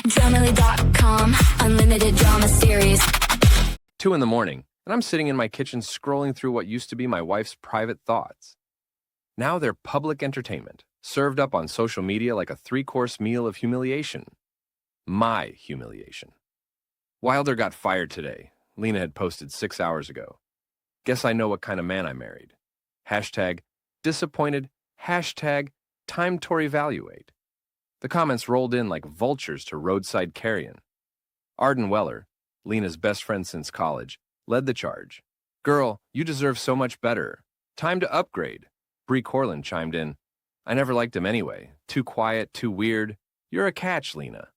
Dramily.com, unlimited drama series. 2 in the morning, and I'm sitting in my kitchen scrolling through what used to be my wife's private thoughts. Now they're public entertainment, served up on social media like a 3-course meal of humiliation. My humiliation. Wilder got fired today, Lena had posted 6 hours ago. Guess I know what kind of man I married. Hashtag disappointed, hashtag time to evaluate. The comments rolled in like vultures to roadside carrion. Arden Weller, Lena's best friend since college, led the charge. Girl, you deserve so much better. Time to upgrade. Bree Corlin chimed in. I never liked him anyway. Too quiet, too weird. You're a catch, Lena.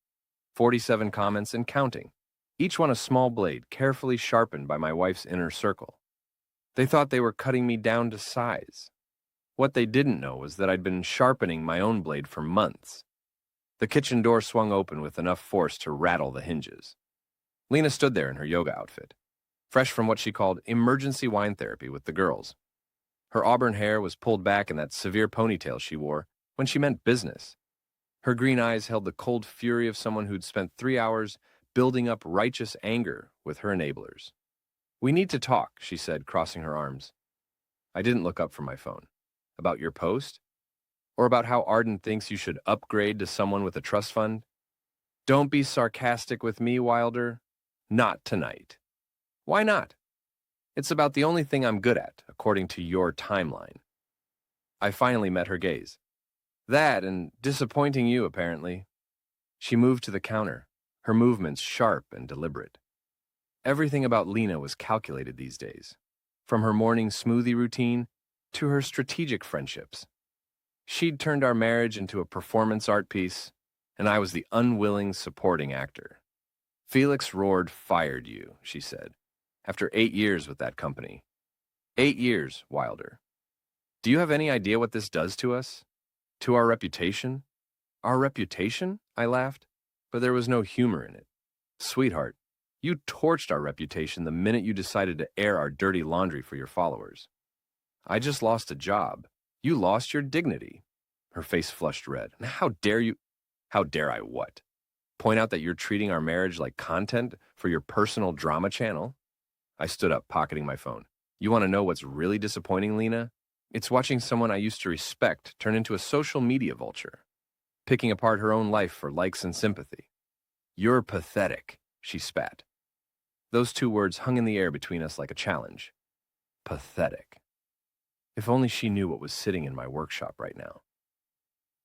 47 comments and counting. Each one a small blade, carefully sharpened by my wife's inner circle. They thought they were cutting me down to size. What they didn't know was that I'd been sharpening my own blade for months. The kitchen door swung open with enough force to rattle the hinges. Lena stood there in her yoga outfit, fresh from what she called emergency wine therapy with the girls. Her auburn hair was pulled back in that severe ponytail she wore when she meant business. Her green eyes held the cold fury of someone who'd spent 3 hours building up righteous anger with her enablers. We need to talk, she said, crossing her arms. I didn't look up from my phone. About your post? Or about how Arden thinks you should upgrade to someone with a trust fund? Don't be sarcastic with me, Wilder. Not tonight. Why not? It's about the only thing I'm good at, according to your timeline. I finally met her gaze. That and disappointing you, apparently. She moved to the counter, her movements sharp and deliberate. Everything about Lena was calculated these days, from her morning smoothie routine to her strategic friendships. She'd turned our marriage into a performance art piece, and I was the unwilling supporting actor. Felix Roard fired you, she said, after 8 years with that company. 8 years, Wilder. Do you have any idea what this does to us? To our reputation? Our reputation? I laughed, but there was no humor in it. Sweetheart, you torched our reputation the minute you decided to air our dirty laundry for your followers. I just lost a job. You lost your dignity. Her face flushed red. How dare you? How dare I what? Point out that you're treating our marriage like content for your personal drama channel? I stood up, pocketing my phone. You want to know what's really disappointing, Lena? It's watching someone I used to respect turn into a social media vulture, picking apart her own life for likes and sympathy. You're pathetic, she spat. Those 2 words hung in the air between us like a challenge. Pathetic. If only she knew what was sitting in my workshop right now.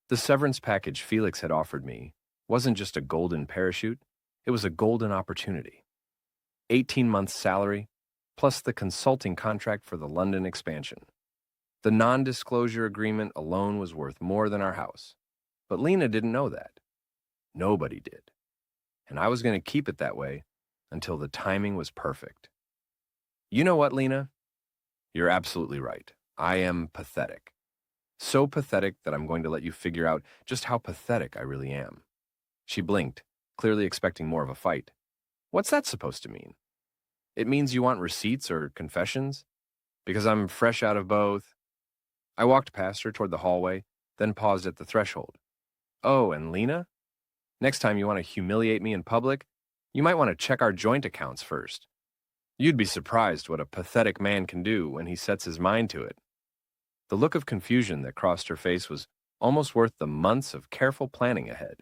The severance package Felix had offered me wasn't just a golden parachute, it was a golden opportunity. 18 months salary, plus the consulting contract for the London expansion. The non-disclosure agreement alone was worth more than our house. But Lena didn't know that. Nobody did. And I was going to keep it that way until the timing was perfect. You know what, Lena? You're absolutely right. I am pathetic. So pathetic that I'm going to let you figure out just how pathetic I really am. She blinked, clearly expecting more of a fight. What's that supposed to mean? It means you want receipts or confessions? Because I'm fresh out of both. I walked past her toward the hallway, then paused at the threshold. Oh, and Lena? Next time you want to humiliate me in public, you might want to check our joint accounts first. You'd be surprised what a pathetic man can do when he sets his mind to it. The look of confusion that crossed her face was almost worth the months of careful planning ahead.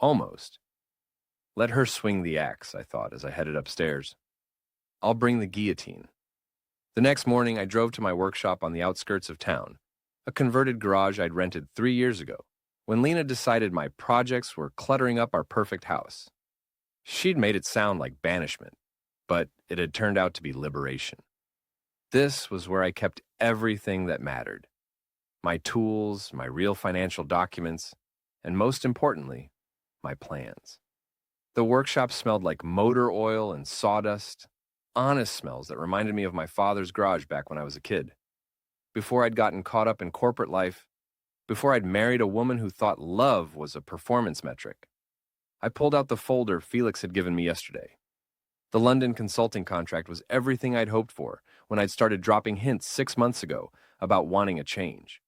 Almost. Let her swing the axe, I thought as I headed upstairs. I'll bring the guillotine. The next morning, I drove to my workshop on the outskirts of town, a converted garage I'd rented 3 years ago, when Lena decided my projects were cluttering up our perfect house. She'd made it sound like banishment, but it had turned out to be liberation. This was where I kept everything that mattered. My tools, my real financial documents, and most importantly, my plans. The workshop smelled like motor oil and sawdust, honest smells that reminded me of my father's garage back when I was a kid. Before I'd gotten caught up in corporate life, before I'd married a woman who thought love was a performance metric. I pulled out the folder Felix had given me yesterday. The London consulting contract was everything I'd hoped for when I'd started dropping hints 6 months ago about wanting a change.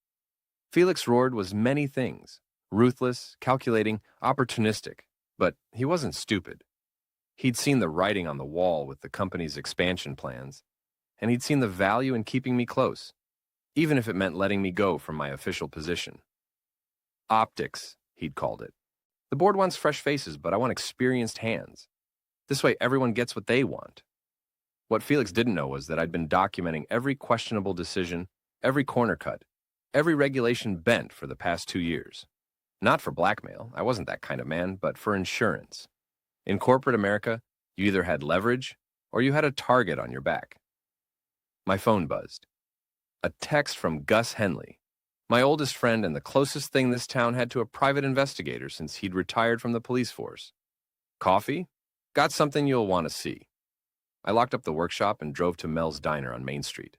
Felix Roard was many things: ruthless, calculating, opportunistic, But he wasn't stupid. He'd seen the writing on the wall with the company's expansion plans, and he'd seen the value in keeping me close, even if it meant letting me go from my official position. Optics, he'd called it. The board wants fresh faces, but I want experienced hands. This way, everyone gets what they want. What Felix didn't know was that I'd been documenting every questionable decision, every corner cut, every regulation bent for the past 2 years. Not for blackmail, I wasn't that kind of man, but for insurance. In corporate America, you either had leverage or you had a target on your back. My phone buzzed. A text from Gus Henley, my oldest friend and the closest thing this town had to a private investigator since he'd retired from the police force. Coffee? Got something you'll want to see. I locked up the workshop and drove to Mel's Diner on Main Street.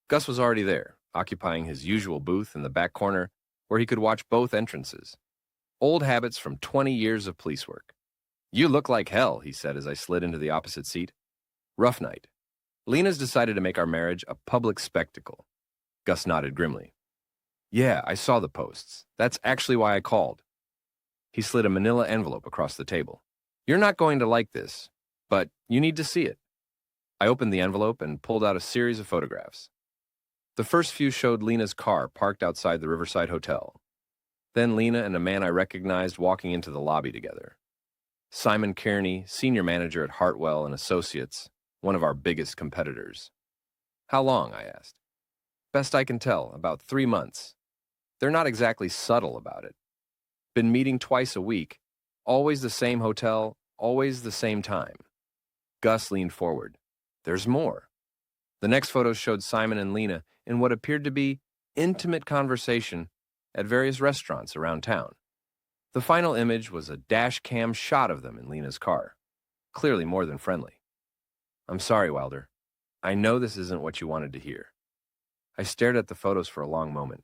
Gus was already there, occupying his usual booth in the back corner where he could watch both entrances. Old habits from 20 years of police work. "You look like hell," he said as I slid into the opposite seat. "Rough night. Lena's decided to make our marriage a public spectacle." Gus nodded grimly. "Yeah, I saw the posts. That's actually why I called." He slid a manila envelope across the table. "You're not going to like this, but you need to see it." I opened the envelope and pulled out a series of photographs. The first few showed Lena's car parked outside the Riverside Hotel. Then Lena and a man I recognized walking into the lobby together. Simon Kearney, senior manager at Hartwell and Associates, one of our biggest competitors. "How long?" I asked. "Best I can tell, about 3 months. They're not exactly subtle about it. Been meeting twice a week, always the same hotel, always the same time." Gus leaned forward. "There's more." The next photos showed Simon and Lena in what appeared to be intimate conversation at various restaurants around town. The final image was a dash cam shot of them in Lena's car, clearly more than friendly. "I'm sorry, Wilder. I know this isn't what you wanted to hear." I stared at the photos for a long moment,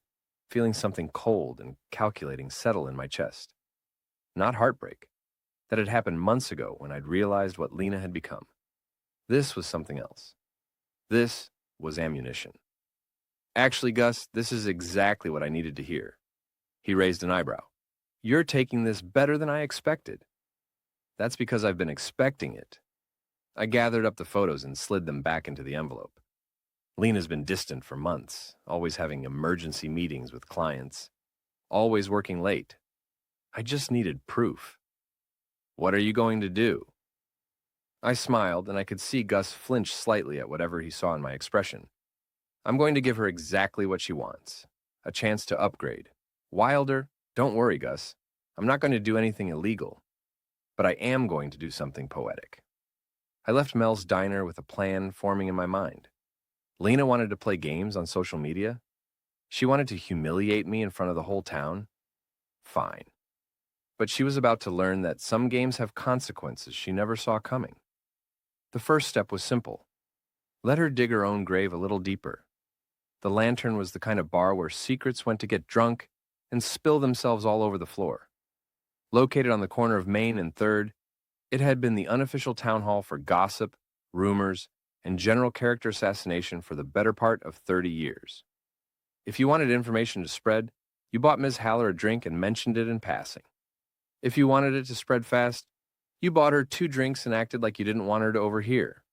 feeling something cold and calculating settle in my chest. Not heartbreak. That had happened months ago when I'd realized what Lena had become. This was something else. This was ammunition. "Actually, Gus, this is exactly what I needed to hear." He raised an eyebrow. "You're taking this better than I expected." "That's because I've been expecting it." I gathered up the photos and slid them back into the envelope. Lena's been distant for months, always having emergency meetings with clients, always working late. I just needed proof. "What are you going to do?" I smiled, and I could see Gus flinch slightly at whatever he saw in my expression. "I'm going to give her exactly what she wants. A chance to upgrade. Wilder, don't worry, Gus. I'm not going to do anything illegal. But I am going to do something poetic." I left Mel's Diner with a plan forming in my mind. Lena wanted to play games on social media. She wanted to humiliate me in front of the whole town. Fine. But she was about to learn that some games have consequences she never saw coming. The first step was simple. Let her dig her own grave a little deeper. The Lantern was the kind of bar where secrets went to get drunk and spill themselves all over the floor. Located on the corner of Main and 3rd, it had been the unofficial town hall for gossip, rumors, and general character assassination for the better part of 30 years. If you wanted information to spread, you bought Ms. Haller a drink and mentioned it in passing. If you wanted it to spread fast, you bought her 2 drinks and acted like you didn't want her to overhear.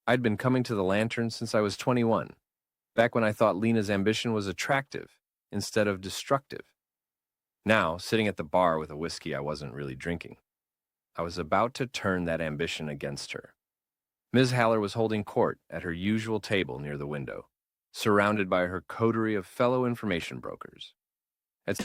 I'd been coming to the Lantern since I was 21, back when I thought Lena's ambition was attractive instead of destructive. Now, sitting at the bar with a whiskey I wasn't really drinking, I was about to turn that ambition against her. Ms. Haller was holding court at her usual table near the window, surrounded by her coterie of fellow information brokers. At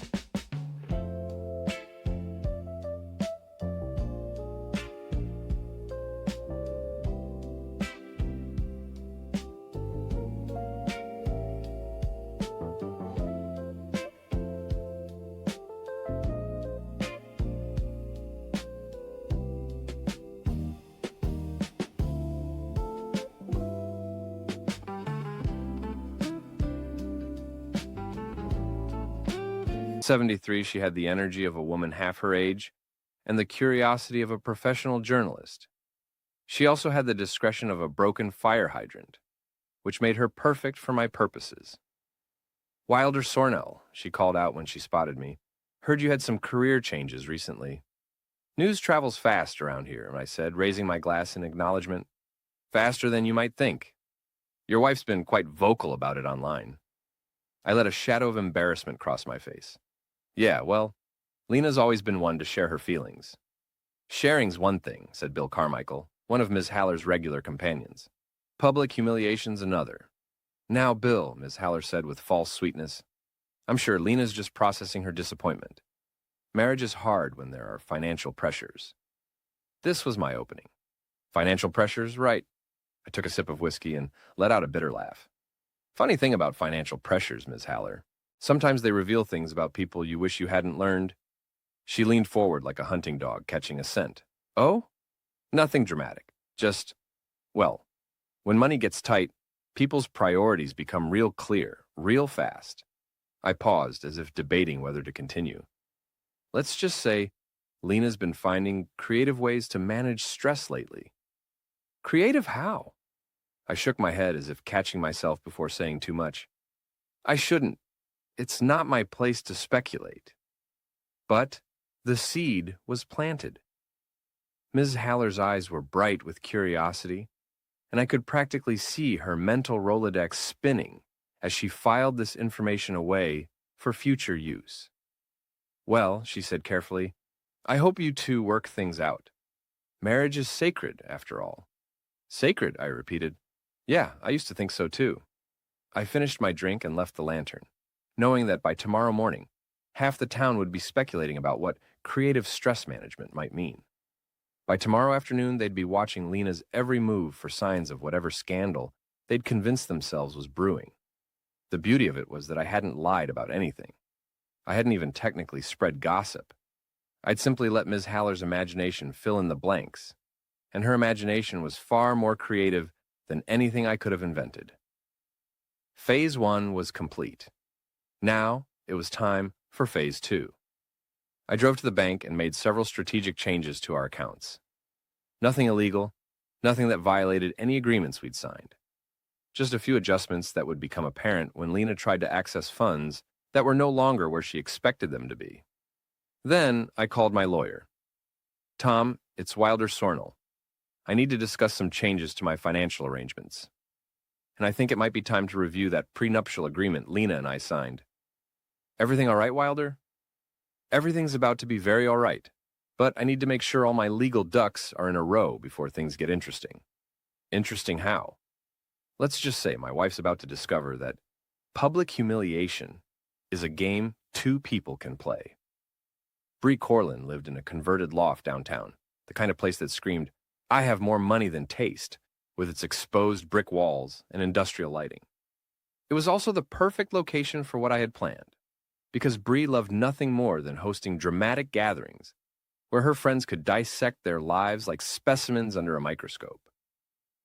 73, she had the energy of a woman half her age and the curiosity of a professional journalist. She also had the discretion of a broken fire hydrant, which made her perfect for my purposes. "Wilder Sornell," she called out when she spotted me. "Heard you had some career changes recently." News travels fast around here, I said, raising my glass in acknowledgement. Faster than you might think. Your wife's been quite vocal about it online. I let a shadow of embarrassment cross my face. Yeah, well, Lena's always been one to share her feelings. Sharing's one thing, said Bill Carmichael, one of Ms. Haller's regular companions. Public humiliation's another. Now, Bill, Ms. Haller said with false sweetness, I'm sure Lena's just processing her disappointment. Marriage is hard when there are financial pressures. This was my opening. Financial pressures, right. I took a sip of whiskey and let out a bitter laugh. Funny thing about financial pressures, Ms. Haller. Sometimes they reveal things about people you wish you hadn't learned. She leaned forward like a hunting dog catching a scent. Oh? Nothing dramatic. Just, well, when money gets tight, people's priorities become real clear, real fast. I paused as if debating whether to continue. Let's just say Lena's been finding creative ways to manage stress lately. Creative how? I shook my head as if catching myself before saying too much. I shouldn't. It's not my place to speculate. But the seed was planted. Ms. Haller's eyes were bright with curiosity, and I could practically see her mental Rolodex spinning as she filed this information away for future use. Well, she said carefully, I hope you two work things out. Marriage is sacred, after all. Sacred, I repeated. Yeah, I used to think so too. I finished my drink and left the lantern, knowing that by tomorrow morning, half the town would be speculating about what creative stress management might mean. By tomorrow afternoon, they'd be watching Lena's every move for signs of whatever scandal they'd convinced themselves was brewing. The beauty of it was that I hadn't lied about anything. I hadn't even technically spread gossip. I'd simply let Ms. Haller's imagination fill in the blanks, and her imagination was far more creative than anything I could have invented. Phase 1 was complete. Now it was time for Phase 2. I drove to the bank and made several strategic changes to our accounts. Nothing illegal, nothing that violated any agreements we'd signed. Just a few adjustments that would become apparent when Lena tried to access funds that were no longer where she expected them to be. Then I called my lawyer. Tom, it's Wilder Sornell. I need to discuss some changes to my financial arrangements. And I think it might be time to review that prenuptial agreement Lena and I signed. Everything all right, Wilder? Everything's about to be very all right, but I need to make sure all my legal ducks are in a row before things get interesting. Interesting how? Let's just say my wife's about to discover that public humiliation is a game two people can play. Bree Corlin lived in a converted loft downtown, the kind of place that screamed, I have more money than taste, with its exposed brick walls and industrial lighting. It was also the perfect location for what I had planned, because Bree loved nothing more than hosting dramatic gatherings where her friends could dissect their lives like specimens under a microscope.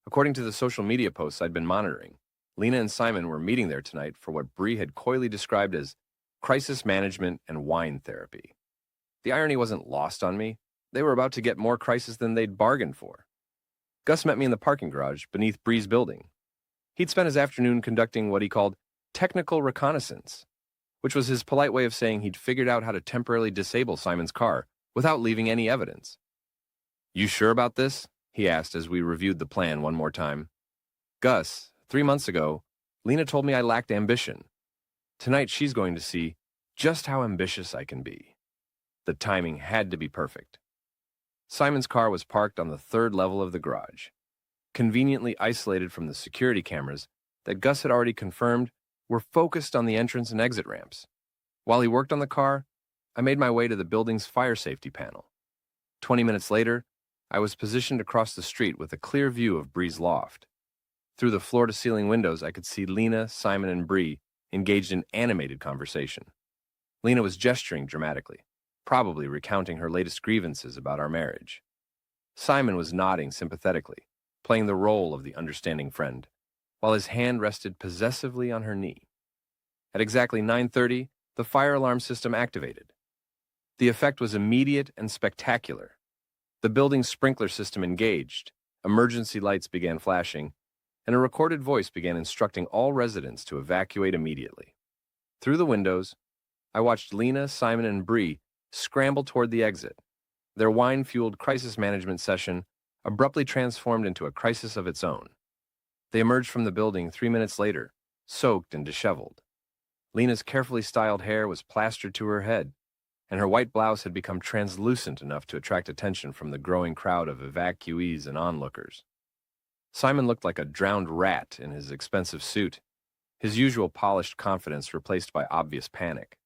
According to the social media posts I'd been monitoring, Lena and Simon were meeting there tonight for what Bree had coyly described as crisis management and wine therapy. The irony wasn't lost on me. They were about to get more crisis than they'd bargained for. Gus met me in the parking garage beneath Bree's building. He'd spent his afternoon conducting what he called technical reconnaissance, which was his polite way of saying he'd figured out how to temporarily disable Simon's car without leaving any evidence. You sure about this? He asked as we reviewed the plan one more time. Gus, 3 months ago, Lena told me I lacked ambition. Tonight she's going to see just how ambitious I can be. The timing had to be perfect. Simon's car was parked on the third level of the garage, conveniently isolated from the security cameras that Gus had already confirmed were focused on the entrance and exit ramps. While he worked on the car, I made my way to the building's fire safety panel. 20 minutes later, I was positioned across the street with a clear view of Bree's loft. Through the floor-to-ceiling windows, I could see Lena, Simon, and Bree engaged in animated conversation. Lena was gesturing dramatically, probably recounting her latest grievances about our marriage. Simon was nodding sympathetically, playing the role of the understanding friend, while his hand rested possessively on her knee. At exactly 9:30, the fire alarm system activated. The effect was immediate and spectacular. The building's sprinkler system engaged, emergency lights began flashing, and a recorded voice began instructing all residents to evacuate immediately. Through the windows, I watched Lena, Simon, and Bree scramble toward the exit, Their wine-fueled crisis management session abruptly transformed into a crisis of its own. They emerged from the building 3 minutes later, soaked and disheveled. Lena's carefully styled hair was plastered to her head, and her white blouse had become translucent enough to attract attention from the growing crowd of evacuees and onlookers. Simon looked like a drowned rat in his expensive suit, his usual polished confidence replaced by obvious panic.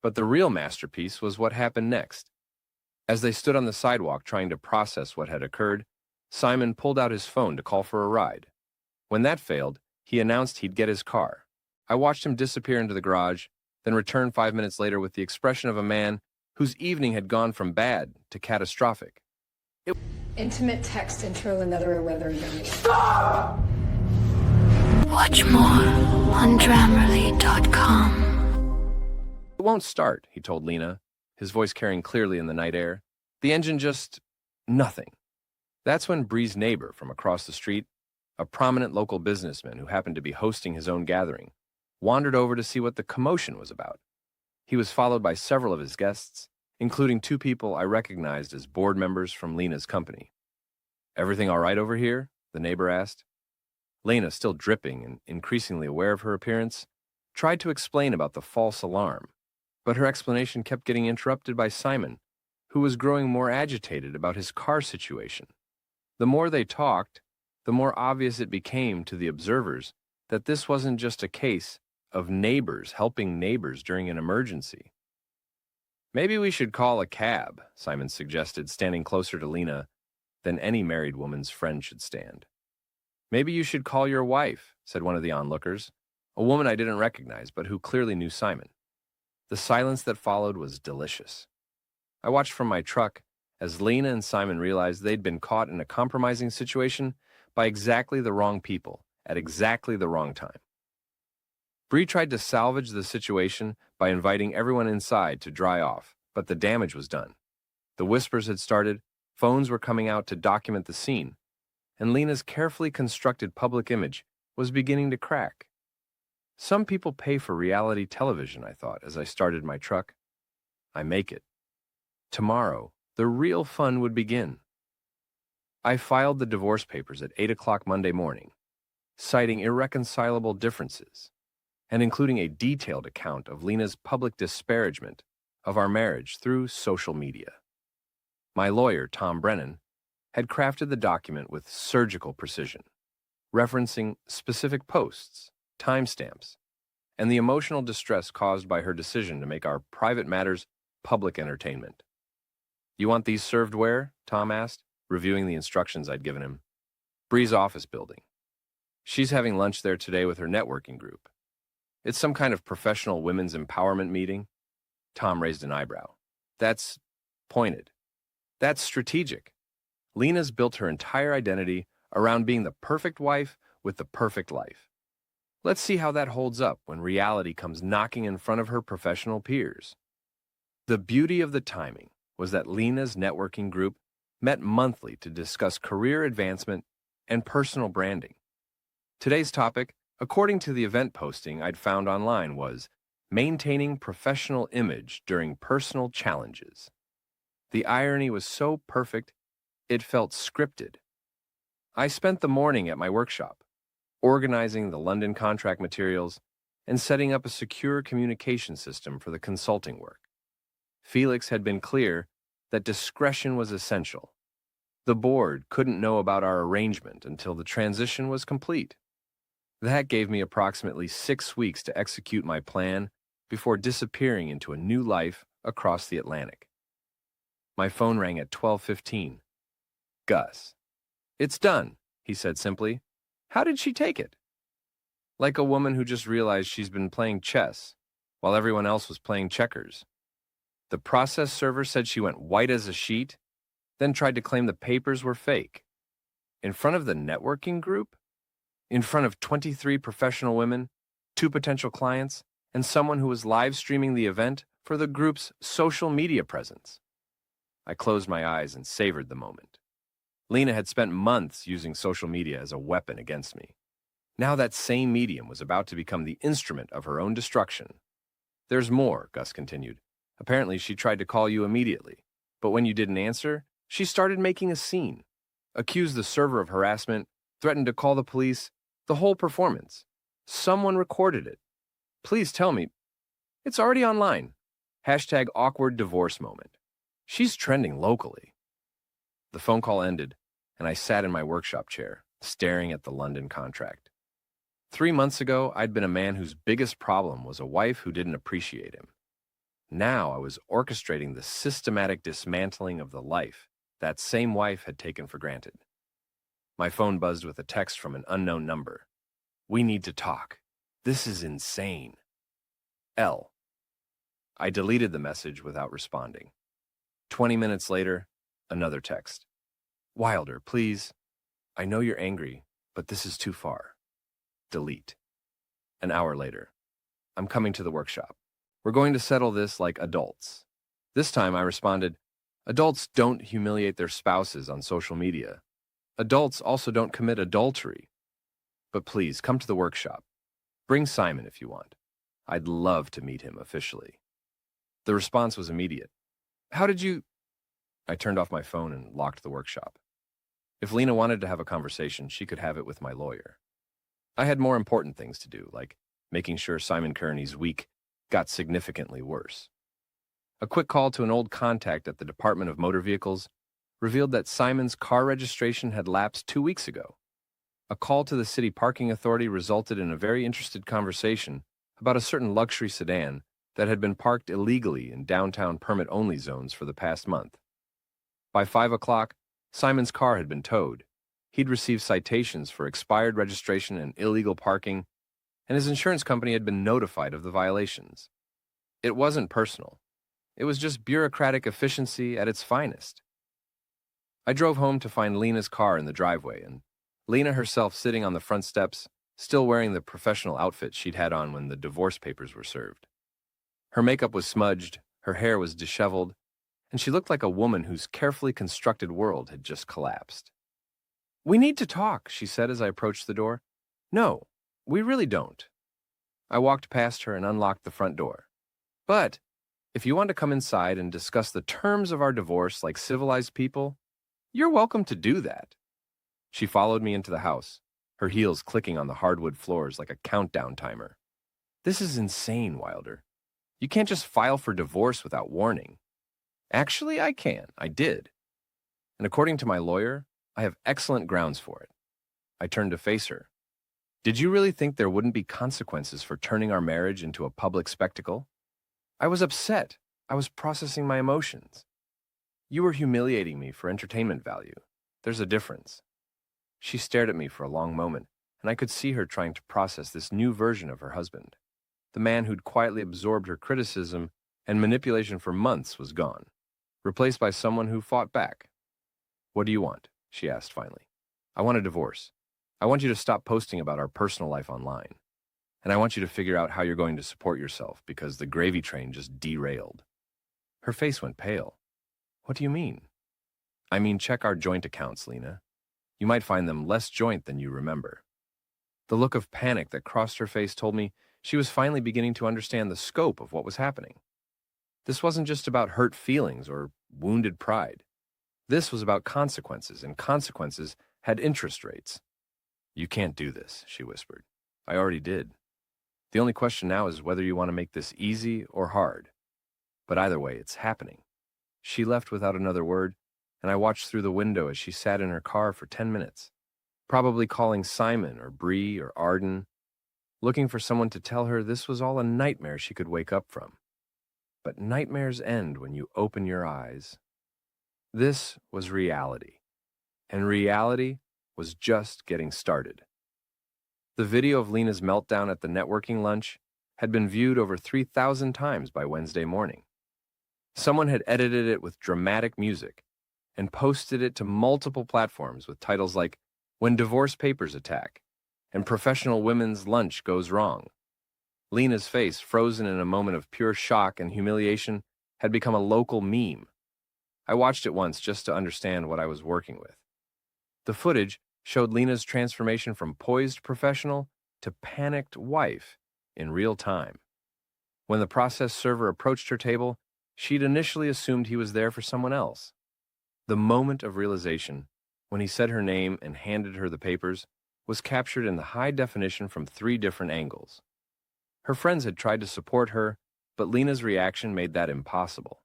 But the real masterpiece was what happened next. As they stood on the sidewalk trying to process what had occurred, Simon pulled out his phone to call for a ride. When that failed, he announced he'd get his car. I watched him disappear into the garage, then return 5 minutes later with the expression of a man whose evening had gone from bad to catastrophic. Intimate text intro another weather dummy. Watch more on Grammarly.com. It won't start, he told Lena, his voice carrying clearly in the night air. The engine just... nothing. That's when Bree's neighbor from across the street, a prominent local businessman who happened to be hosting his own gathering, wandered over to see what the commotion was about. He was followed by several of his guests, including 2 people I recognized as board members from Lena's company. "Everything all right over here?" the neighbor asked. Lena, still dripping and increasingly aware of her appearance, tried to explain about the false alarm, but her explanation kept getting interrupted by Simon, who was growing more agitated about his car situation. The more they talked, the more obvious it became to the observers that this wasn't just a case of neighbors helping neighbors during an emergency. "Maybe we should call a cab," Simon suggested, standing closer to Lena than any married woman's friend should stand. "Maybe you should call your wife," said one of the onlookers, a woman I didn't recognize but who clearly knew Simon. The silence that followed was delicious. I watched from my truck as Lena and Simon realized they'd been caught in a compromising situation by exactly the wrong people at exactly the wrong time. Bree tried to salvage the situation by inviting everyone inside to dry off, but the damage was done. The whispers had started, phones were coming out to document the scene, and Lena's carefully constructed public image was beginning to crack. Some people pay for reality television, I thought as I started my truck. I make it. Tomorrow, the real fun would begin. I filed the divorce papers at 8 o'clock Monday morning, citing irreconcilable differences, and including a detailed account of Lena's public disparagement of our marriage through social media. My lawyer, Tom Brennan, had crafted the document with surgical precision, referencing specific posts, timestamps, and the emotional distress caused by her decision to make our private matters public entertainment. "You want these served where?" Tom asked, reviewing the instructions I'd given him. "Bree's office building. She's having lunch there today with her networking group. It's some kind of professional women's empowerment meeting." Tom raised an eyebrow. "That's pointed. That's strategic. Lena's built her entire identity around being the perfect wife with the perfect life. Let's see how that holds up when reality comes knocking in front of her professional peers." The beauty of the timing was that Lena's networking group met monthly to discuss career advancement and personal branding. Today's topic, according to the event posting I'd found online, was maintaining professional image during personal challenges. The irony was so perfect, it felt scripted. I spent the morning at my workshop, organizing the London contract materials and setting up a secure communication system for the consulting work. Felix had been clear that discretion was essential. The board couldn't know about our arrangement until the transition was complete. That gave me approximately 6 weeks to execute my plan before disappearing into a new life across the Atlantic. My phone rang at 12:15. "Gus." "It's done," he said simply. "How did she take it?" Like a woman who just realized she's been playing chess while everyone else was playing checkers. The process server said she went white as a sheet, then tried to claim the papers were fake. In front of the networking group? In front of 23 professional women, 2 potential clients, and someone who was live streaming the event for the group's social media presence. I closed my eyes and savored the moment. Lena had spent months using social media as a weapon against me. Now that same medium was about to become the instrument of her own destruction. "There's more," Gus continued. "Apparently she tried to call you immediately. But when you didn't answer, she started making a scene, accused the server of harassment, threatened to call the police, the whole performance. Someone recorded it. Please tell me. It's already online. Hashtag awkward divorce moment. She's trending locally. The phone call ended, and I sat in my workshop chair, staring at the London contract. 3 months ago, I'd been a man whose biggest problem was a wife who didn't appreciate him. Now I was orchestrating the systematic dismantling of the life that same wife had taken for granted. My phone buzzed with a text from an unknown number. "We need to talk. This is insane. L." I deleted the message without responding. 20 minutes later, another text. "Wilder, please. I know you're angry, but this is too far. Delete." An hour later, "I'm coming to the workshop. We're going to settle this like adults." This time I responded, "Adults don't humiliate their spouses on social media. Adults also don't commit adultery. But please, come to the workshop. Bring Simon if you want. I'd love to meet him officially." The response was immediate. "How did you—" I turned off my phone and locked the workshop. If Lena wanted to have a conversation, she could have it with my lawyer. I had more important things to do, like making sure Simon Kearney's week got significantly worse. A quick call to an old contact at the Department of Motor Vehicles revealed that Simon's car registration had lapsed 2 weeks ago. A call to the city parking authority resulted in a very interested conversation about a certain luxury sedan that had been parked illegally in downtown permit-only zones for the past month. By 5 o'clock, Simon's car had been towed. He'd received citations for expired registration and illegal parking, and his insurance company had been notified of the violations. It wasn't personal. It was just bureaucratic efficiency at its finest. I drove home to find Lena's car in the driveway, and Lena herself sitting on the front steps, still wearing the professional outfit she'd had on when the divorce papers were served. Her makeup was smudged, her hair was disheveled, and she looked like a woman whose carefully constructed world had just collapsed. "We need to talk," she said as I approached the door. "No, we really don't." I walked past her and unlocked the front door. "But if you want to come inside and discuss the terms of our divorce like civilized people, you're welcome to do that." She followed me into the house, her heels clicking on the hardwood floors like a countdown timer. "This is insane, Wilder. You can't just file for divorce without warning." "Actually, I can. I did. And according to my lawyer, I have excellent grounds for it." I turned to face her. "Did you really think there wouldn't be consequences for turning our marriage into a public spectacle?" I was upset. I was processing my emotions. "You were humiliating me for entertainment value. There's a difference." She stared at me for a long moment, and I could see her trying to process this new version of her husband. The man who'd quietly absorbed her criticism and manipulation for months was gone, replaced by someone who fought back. "What do you want?" she asked finally. "I want a divorce. I want you to stop posting about our personal life online. And I want you to figure out how you're going to support yourself because the gravy train just derailed." Her face went pale. "What do you mean?" "I mean, check our joint accounts, Lena. You might find them less joint than you remember." The look of panic that crossed her face told me she was finally beginning to understand the scope of what was happening. This wasn't just about hurt feelings or wounded pride. This was about consequences, and consequences had interest rates. "You can't do this," she whispered. "I already did. The only question now is whether you want to make this easy or hard. But either way, it's happening." She left without another word, and I watched through the window as she sat in her car for 10 minutes, probably calling Simon or Bree or Arden, looking for someone to tell her this was all a nightmare she could wake up from. But nightmares end when you open your eyes. This was reality, and reality was just getting started. The video of Lena's meltdown at the networking lunch had been viewed over 3,000 times by Wednesday morning. Someone had edited it with dramatic music and posted it to multiple platforms with titles like "When Divorce Papers Attack" and "Professional Women's Lunch Goes Wrong." Lena's face, frozen in a moment of pure shock and humiliation, had become a local meme. I watched it once just to understand what I was working with. The footage showed Lena's transformation from poised professional to panicked wife in real time. When the process server approached her table, She'd initially assumed he was there for someone else. The moment of realization, when he said her name and handed her the papers, was captured in the high definition from 3 different angles. Her friends had tried to support her, but Lena's reaction made that impossible.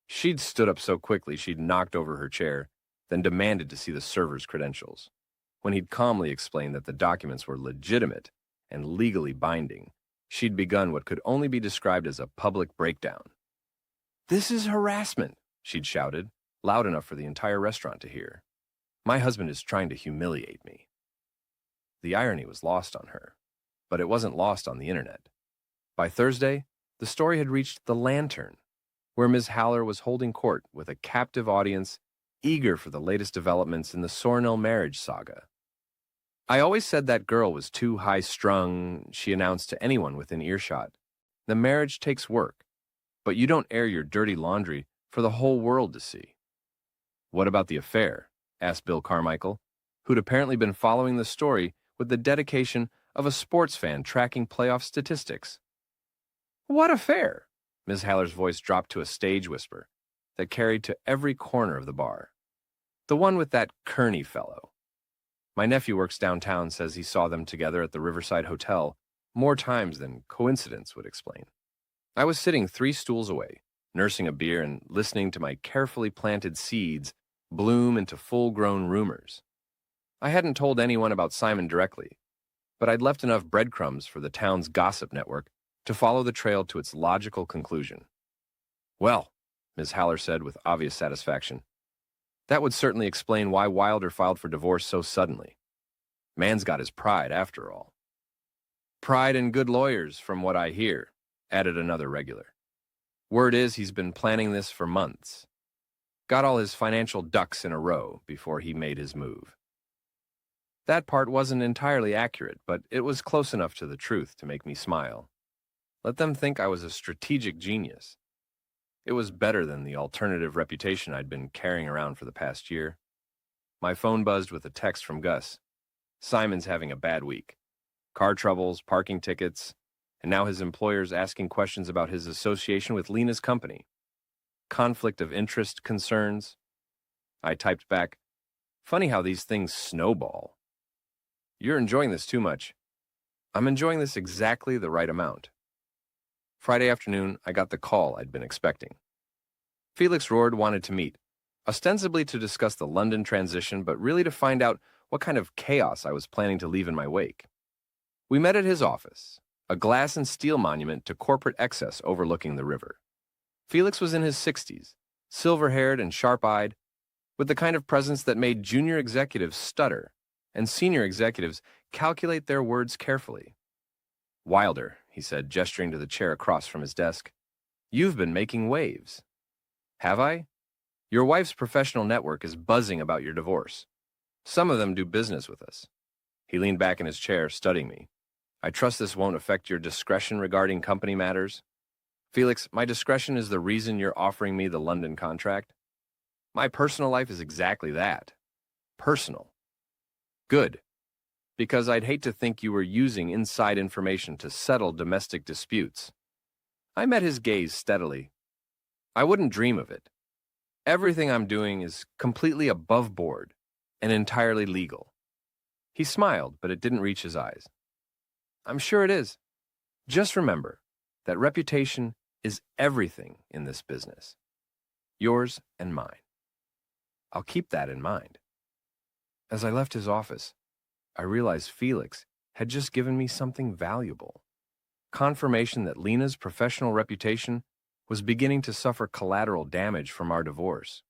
She'd stood up so quickly she'd knocked over her chair, then demanded to see the server's credentials. When he'd calmly explained that the documents were legitimate and legally binding, she'd begun what could only be described as a public breakdown. "This is harassment," she'd shouted, loud enough for the entire restaurant to hear. "My husband is trying to humiliate me." The irony was lost on her, but it wasn't lost on the internet. By Thursday, the story had reached The Lantern, where Ms. Haller was holding court with a captive audience eager for the latest developments in the Sornell marriage saga. "I always said that girl was too high-strung," she announced to anyone within earshot. "The marriage takes work, but you don't air your dirty laundry for the whole world to see." "What about the affair?" asked Bill Carmichael, who'd apparently been following the story with the dedication of a sports fan tracking playoff statistics. "What affair?" Ms. Haller's voice dropped to a stage whisper that carried to every corner of the bar. "The one with that Kearney fellow. My nephew works downtown, says he saw them together at the Riverside Hotel more times than coincidence would explain." I was sitting 3 stools away, nursing a beer and listening to my carefully planted seeds bloom into full-grown rumors. I hadn't told anyone about Simon directly, but I'd left enough breadcrumbs for the town's gossip network to follow the trail to its logical conclusion. "Well," Ms. Haller said with obvious satisfaction, "that would certainly explain why Wilder filed for divorce so suddenly. Man's got his pride, after all." "Pride and good lawyers, from what I hear," added another regular. "Word is he's been planning this for months. Got all his financial ducks in a row before he made his move." That part wasn't entirely accurate, but it was close enough to the truth to make me smile. Let them think I was a strategic genius. It was better than the alternative reputation I'd been carrying around for the past year. My phone buzzed with a text from Gus. Simon's having a bad week. Car troubles, parking tickets, and now his employer's asking questions about his association with Lena's company. Conflict of interest concerns. I typed back, "Funny how these things snowball." "You're enjoying this too much." "I'm enjoying this exactly the right amount." Friday afternoon, I got the call I'd been expecting. Felix Roord wanted to meet, ostensibly to discuss the London transition, but really to find out what kind of chaos I was planning to leave in my wake. We met at his office, a glass and steel monument to corporate excess overlooking the river. Felix was in his 60s, silver-haired and sharp-eyed, with the kind of presence that made junior executives stutter and senior executives calculate their words carefully. "Wilder," he said, gesturing to the chair across from his desk, "you've been making waves." "Have I? Your wife's professional network is buzzing about your divorce. Some of them do business with us." He leaned back in his chair, studying me. "I trust this won't affect your discretion regarding company matters." "Felix, my discretion is the reason you're offering me the London contract. My personal life is exactly that. Personal." "Good. Because I'd hate to think you were using inside information to settle domestic disputes." I met his gaze steadily. "I wouldn't dream of it. Everything I'm doing is completely above board and entirely legal." He smiled, but it didn't reach his eyes. "I'm sure it is. Just remember that reputation is everything in this business. Yours and mine." "I'll keep that in mind." As I left his office, I realized Felix had just given me something valuable. Confirmation that Lena's professional reputation was beginning to suffer collateral damage from our divorce.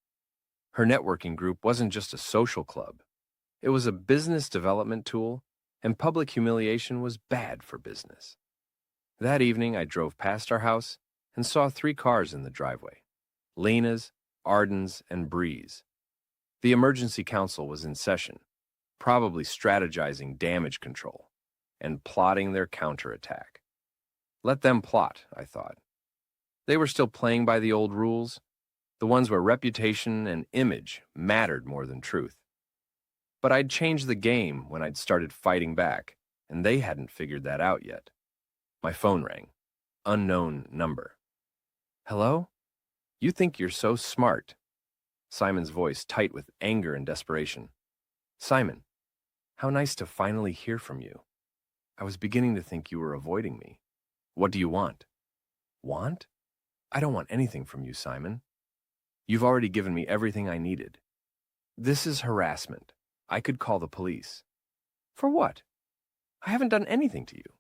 Her networking group wasn't just a social club. It was a business development tool, and public humiliation was bad for business. That evening, I drove past our house and saw 3 cars in the driveway: Lena's, Arden's, and Bree's. The emergency council was in session, probably strategizing damage control and plotting their counterattack. Let them plot, I thought. They were still playing by the old rules, the ones where reputation and image mattered more than truth. But I'd changed the game when I'd started fighting back, and they hadn't figured that out yet. My phone rang. Unknown number. "Hello?" You think you're so smart. Simon's voice tight with anger and desperation. Simon, how nice to finally hear from you. I was beginning to think you were avoiding me. What do you want? Want? I don't want anything from you, Simon. You've already given me everything I needed. This is harassment. I could call the police. For what? I haven't done anything to you.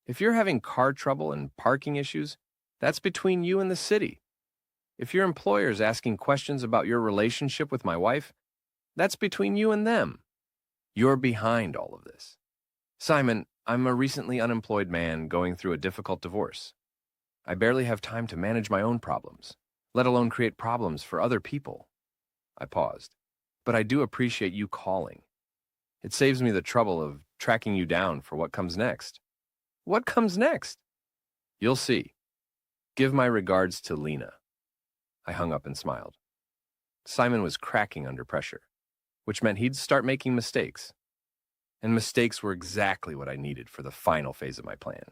If you're having car trouble and parking issues, that's between you and the city. If your employer's asking questions about your relationship with my wife, that's between you and them. You're behind all of this. Simon, I'm a recently unemployed man going through a difficult divorce. I barely have time to manage my own problems, let alone create problems for other people. I paused. But I do appreciate you calling. It saves me the trouble of tracking you down for what comes next. What comes next? You'll see. Give my regards to Lena. I hung up and smiled. Simon was cracking under pressure, which meant he'd start making mistakes. And mistakes were exactly what I needed for the final phase of my plan.